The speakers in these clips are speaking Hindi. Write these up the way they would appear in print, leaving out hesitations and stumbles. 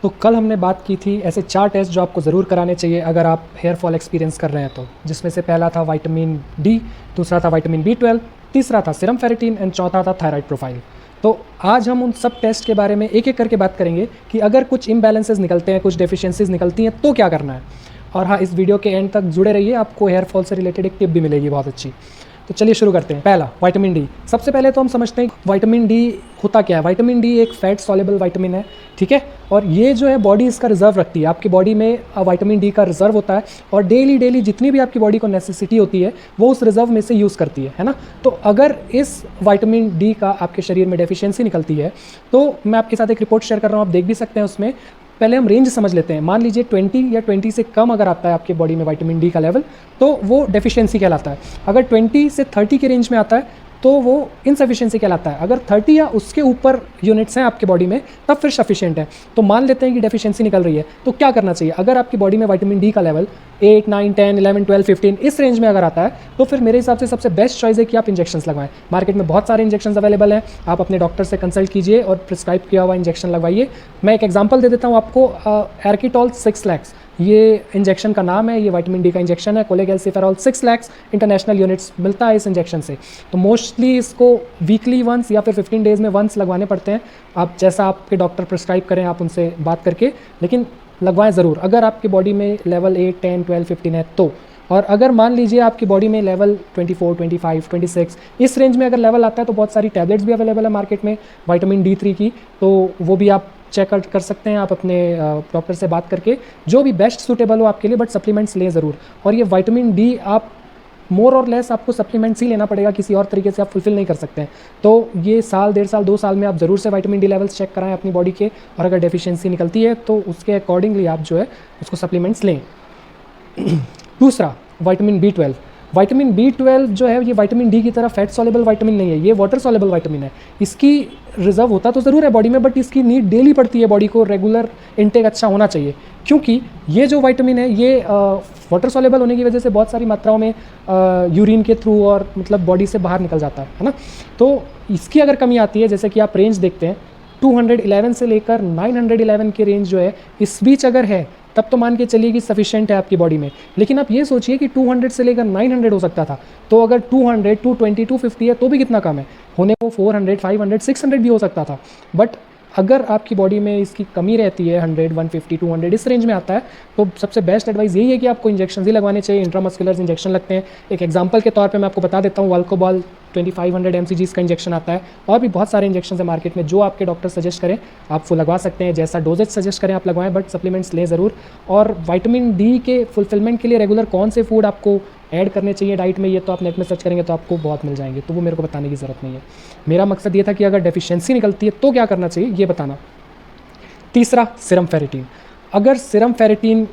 तो कल हमने बात की थी ऐसे 4 टेस्ट जो आपको ज़रूर कराने चाहिए अगर आप हेयर फॉल एक्सपीरियंस कर रहे हैं तो, जिसमें से पहला था विटामिन डी, दूसरा था विटामिन B12, तीसरा था सीरम फेरिटिन एंड चौथा था थायराइड प्रोफाइल। तो आज हम उन सब टेस्ट के बारे में एक एक करके बात करेंगे कि अगर कुछ इम्बैलेंसेस निकलते हैं, कुछ डेफिशिएंसीज निकलती हैं तो क्या करना है। और हाँ, इस वीडियो के एंड तक जुड़े रहिए, आपको हेयर फॉल से रिलेटेड एक टिप भी मिलेगी बहुत अच्छी। तो चलिए शुरू करते हैं। पहला, विटामिन डी। सबसे पहले तो हम समझते हैं विटामिन डी होता क्या है। विटामिन डी एक फैट सॉल्युबल विटामिन है, ठीक है। और ये जो है बॉडी इसका रिजर्व रखती है, आपकी बॉडी में विटामिन डी का रिजर्व होता है और डेली जितनी भी आपकी बॉडी को नेसेसिटी होती है वो उस रिजर्व में से यूज़ करती है ना। तो अगर इस विटामिन डी का आपके शरीर में डेफिशिएंसी निकलती है तो मैं आपके साथ एक रिपोर्ट शेयर कर रहा हूँ, आप देख भी सकते हैं। उसमें पहले हम रेंज समझ लेते हैं। मान लीजिए 20 या 20 से कम अगर आता है आपकी बॉडी में विटामिन डी का लेवल तो वो डेफिशिएंसी कहलाता है। अगर 20 से 30 के रेंज में आता है तो वो इनसफिशिएंसी कहलाता है। अगर 30 या उसके ऊपर यूनिट्स हैं आपके बॉडी में तब फिर सफिशिएंट है। तो मान लेते हैं कि डेफिशिएंसी निकल रही है तो क्या करना चाहिए। अगर आपकी बॉडी में विटामिन डी का लेवल 8, 9, 10, 11, 12, 15 इस रेंज में अगर आता है तो फिर मेरे हिसाब से सबसे बेस्ट चॉइस है कि आप इंजेक्शंस लगवाएं। मार्केट में बहुत सारे इंजेक्शंस अवेलेबल हैं, आप अपने डॉक्टर से कंसल्ट कीजिए और प्रिस्क्राइब किया हुआ इंजेक्शन लगवाइए। मैं एक एग्जाम्पल दे देता हूँ आपको। एर्किटॉल 6 लाख ये इंजेक्शन का नाम है, ये विटामिन डी का इंजेक्शन है। कोलेगैल्सिफेरॉल 6 लाख इंटरनेशनल यूनिट्स मिलता है इस इंजेक्शन से। तो मोस्टली इसको वीकली वंस या फिर 15 डेज़ में वंस लगवाने पड़ते हैं। आप जैसा आपके डॉक्टर प्रिस्क्राइब करें आप उनसे बात करके, लेकिन लगवाएं ज़रूर अगर आपकी बॉडी में लेवल 8, 10, 12, 15 है तो। और अगर मान लीजिए आपकी बॉडी में लेवल 24, 25, 26 इस रेंज में अगर लेवल आता है तो बहुत सारी टैबलेट्स भी अवेलेबल है मार्केट में विटामिन D3 की, तो वो भी आप चेक कर सकते हैं आप अपने डॉक्टर से बात करके, जो भी बेस्ट सूटेबल हो आपके लिए। बट सप्लीमेंट्स लें ज़रूर। और ये विटामिन डी आप मोर और लेस आपको सप्लीमेंट्स ही लेना पड़ेगा, किसी और तरीके से आप फुलफिल नहीं कर सकते हैं। तो ये साल, 1.5 साल, 2 साल में आप ज़रूर से विटामिन डी लेवल्स चेक कराएं अपनी बॉडी के, और अगर डेफिशिएंसी निकलती है तो उसके अकॉर्डिंगली आप जो है उसको सप्लीमेंट्स लें। दूसरा, विटामिन B12। विटामिन B12 जो है ये विटामिन डी की तरह फैट सॉल्युबल विटामिन नहीं है, ये वाटर सॉल्युबल विटामिन है। इसकी रिजर्व होता तो ज़रूर है बॉडी में, बट इसकी नीड डेली पड़ती है बॉडी को, रेगुलर इनटेक अच्छा होना चाहिए। क्योंकि ये जो विटामिन है ये वाटर सॉल्युबल होने की वजह से बहुत सारी मात्राओं में यूरिन के थ्रू और मतलब बॉडी से बाहर निकल जाता है ना। तो इसकी अगर कमी आती है, जैसे कि आप रेंज देखते हैं 211 से लेकर 911 के रेंज जो है इस बीच अगर है तब तो मान के चलिए कि सफिशिएंट है आपकी बॉडी में। लेकिन आप ये सोचिए कि 200 से लेकर 900 हो सकता था, तो अगर 200, 220, 250 है तो भी कितना कम है, होने को 400, 500, 600 भी हो सकता था। बट अगर आपकी बॉडी में इसकी कमी रहती है 100, 150, 200 इस रेंज में आता है तो सबसे बेस्ट एडवाइस यही है कि आपको इंजेक्शन ही लगवाने चाहिए। इंट्रामस्कुलर इंजेक्शन लगते हैं। एक एग्जांपल के तौर पे मैं आपको बता देता हूँ, वाल्कोबॉल 2500 mcg का इंजेक्शन आता है, और भी बहुत सारे इंजेक्शन है मार्केट में, जो आपके डॉक्टर सजेस्ट करें आप वो लगवा सकते हैं। जैसा डोजेज सजेस्ट करें आप लगवाएं, बट सप्लीमेंट्स लें ज़रूर। और विटामिन डी के फुलफिलमेंट के लिए रेगुलर कौन से फूड आपको ऐड करने चाहिए डाइट में, ये तो आप नेट में सर्च करेंगे तो आपको बहुत मिल जाएंगे, तो वो मेरे को बताने की ज़रूरत नहीं है। मेरा मकसद ये था कि अगर डेफिशिएंसी निकलती है तो क्या करना चाहिए ये बताना। तीसरा, सीरम फेरिटिन। अगर सीरम फेरिटिन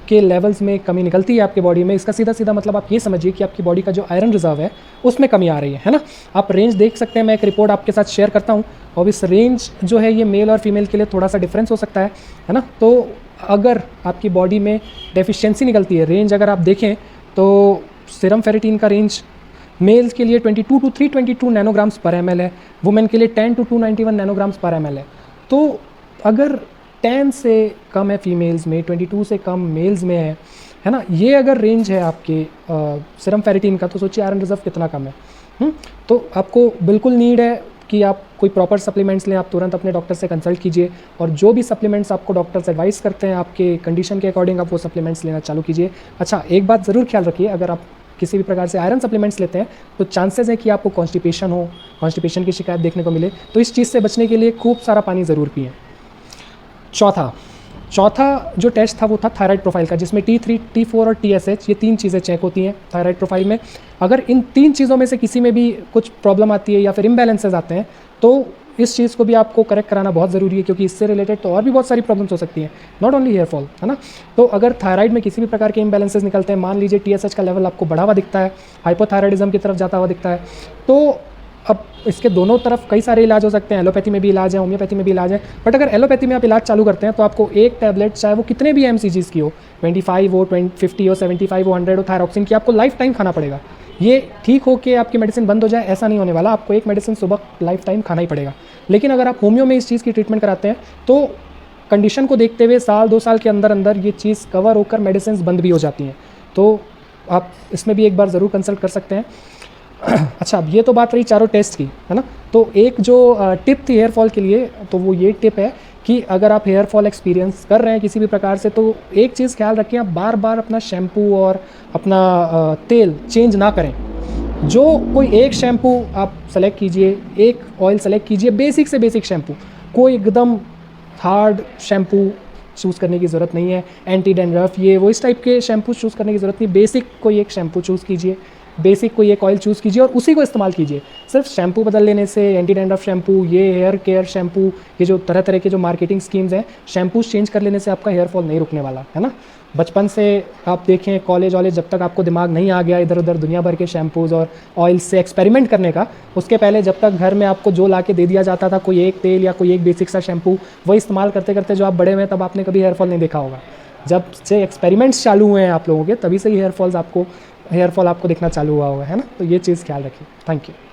के लेवल्स में कमी निकलती है आपकी बॉडी में, इसका सीधा मतलब आप ये समझिए कि आपकी बॉडी का जो आयरन रिजर्व है उसमें कमी आ रही है ना। आप रेंज देख सकते हैं, मैं एक रिपोर्ट आपके साथ शेयर करता हूँ, और इस रेंज जो है ये मेल और फीमेल के लिए थोड़ा सा डिफरेंस हो सकता है ना। तो अगर आपकी बॉडी में डेफिशिएंसी निकलती है, रेंज अगर आप देखें तो सीरम फेरिटिन का रेंज मेल्स के लिए 22 to 322 नैनोग्राम्स पर ml है, वुमेन के लिए 10 to 291 नैनोग्राम्स पर ml है। तो अगर 10 से कम है फीमेल्स में, 22 से कम मेल्स में है ना, ये अगर रेंज है आपके सीरम फेरिटिन का, तो सोचिए आयरन रिजर्व कितना कम है। तो आपको बिल्कुल नीड है कि आप कोई प्रॉपर सप्लीमेंट्स लें। आप तुरंत अपने डॉक्टर से कंसल्ट कीजिए, और जो भी सप्लीमेंट्स आपको डॉक्टर्स एडवाइस करते हैं आपके कंडीशन के अकॉर्डिंग आप वो सप्लीमेंट्स लेना चालू कीजिए। अच्छा, एक बात ज़रूर ख्याल रखिए, अगर आप किसी भी प्रकार से आयरन सप्लीमेंट्स लेते हैं तो चांसेस है कि आपको कॉन्स्टिपेशन की शिकायत देखने को मिले, तो इस चीज़ से बचने के लिए खूब सारा पानी ज़रूर पिएं। चौथा जो टेस्ट था वो था थायराइड प्रोफाइल का, जिसमें T3, T4 और TSH ये 3 चीज़ें चेक होती हैं थायराइड प्रोफाइल में। अगर इन 3 चीज़ों में से किसी में भी कुछ प्रॉब्लम आती है या फिर इम्बैलेंसेस आते हैं तो इस चीज़ को भी आपको करेक्ट कराना बहुत ज़रूरी है, क्योंकि इससे रिलेटेड तो और भी बहुत सारी प्रॉब्लम्स हो सकती हैं, नॉट ओनली हेयर फॉल, है ना। तो अगर थायराइड में किसी भी प्रकार के इम्बैलेंसेस निकलते हैं, मान लीजिए TSH का लेवल आपको बढ़ा हुआ दिखता है, हाइपोथायराइडिज्म की तरफ जाता हुआ दिखता है, तो अब इसके दोनों तरफ कई सारे इलाज हो सकते हैं। एलोपैथी में भी इलाज है, होम्योपैथी में भी इलाज है। बट अगर एलोपैथी में आप इलाज चालू करते हैं तो आपको एक टैबलेट, चाहे वो कितने भी mcgs की हो, 25 हो, 50 हो, 75 हो, 100 हो, थायरॉक्सिन की, आपको लाइफ टाइम खाना पड़ेगा। ये ठीक हो के आपकी मेडिसिन बंद हो जाए ऐसा नहीं होने वाला, आपको एक मेडिसिन सुबह लाइफ टाइम खाना ही पड़ेगा। लेकिन अगर आप होम्यो में इस चीज़ की ट्रीटमेंट कराते हैं तो कंडीशन को देखते हुए साल 2 साल के अंदर अंदर ये चीज़ कवर होकर मेडिसिन बंद भी हो जाती हैं। तो आप इसमें भी एक बार ज़रूर कंसल्ट कर सकते हैं। अच्छा, अब ये तो बात रही चारों टेस्ट की, है ना। तो एक जो टिप थी हेयर फॉल के लिए, तो वो ये टिप है कि अगर आप हेयर फॉल एक्सपीरियंस कर रहे हैं किसी भी प्रकार से, तो एक चीज़ ख्याल रखें, आप बार बार अपना शैम्पू और अपना तेल चेंज ना करें। जो कोई एक शैम्पू आप सेलेक्ट कीजिए, एक ऑयल सेलेक्ट कीजिए, बेसिक से बेसिक शैम्पू, कोई एकदम हार्ड शैम्पू चूज़ करने की ज़रूरत नहीं है, एंटी डैंड्रफ ये वो इस टाइप के शैम्पू चूज़ करने की ज़रूरत नहीं। बेसिक कोई एक शैम्पू चूज़ कीजिए, बेसिक कोई एक ऑयल चूज़ कीजिए और उसी को इस्तेमाल कीजिए। सिर्फ शैम्पू बदल लेने से, एंटी डैंड्रफ शैम्पू, ये हेयर केयर शैम्पू, ये जो तरह तरह के जो मार्केटिंग स्कीम्स हैं, शैम्पूज चेंज कर लेने से आपका हेयर फॉल नहीं रुकने वाला, है ना। बचपन से आप देखें, कॉलेज वॉलेज, जब तक आपको दिमाग नहीं आ गया इधर उधर दुनिया भर के शैम्पूज़ और ऑयल से एक्सपेरिमेंट करने का, उसके पहले जब तक घर में आपको जो ला के दे दिया जाता था, कोई एक तेल या कोई एक बेसिक सा शैम्पू, वही इस्तेमाल करते करते जो आप बड़े हुए, तब आपने कभी हेयर फॉल नहीं देखा होगा। जब से एक्सपेरिमेंट्स चालू हुए हैं आप लोगों के, तभी से ही हेयर फॉल आपको दिखना चालू हुआ होगा, है ना। तो ये चीज़ ख्याल रखिए। Thank you.